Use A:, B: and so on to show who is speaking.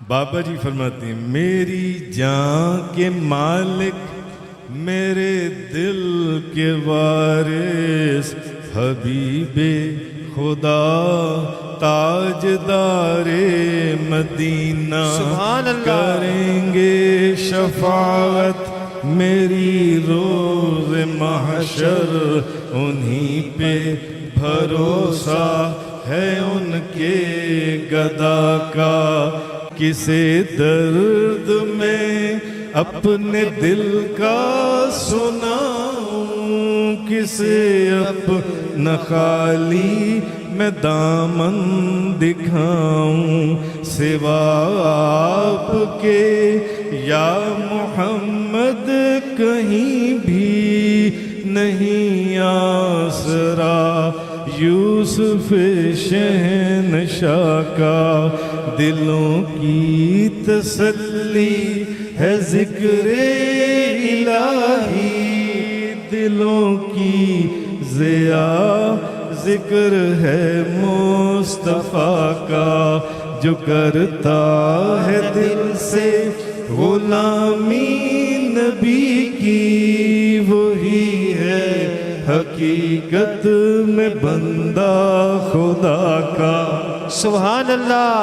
A: بابا جی فرماتے ہیں میری جان کے مالک میرے دل کے وارث حبیب خدا تاجدار مدینہ
B: سبحان اللہ
A: کریں گے شفاعت میری روز محشر انہی پہ بھروسہ ہے ان کے گدا کا کسے درد میں اپنے دل کا سناؤں کسے اپنا خالی میں دامن دکھاؤں سوا آپ کے یا محمد کہیں بھی نہیں آسرا یوسف شہنشاہ کا دلوں کی تسلی ہے ذکر الہی دلوں کی ضیا ذکر ہے مصطفیٰ کا جو کرتا ہے دل سے غلامی نبی کی وہی ہے حقیقت میں بندہ خدا کا.
B: سبحان اللہ.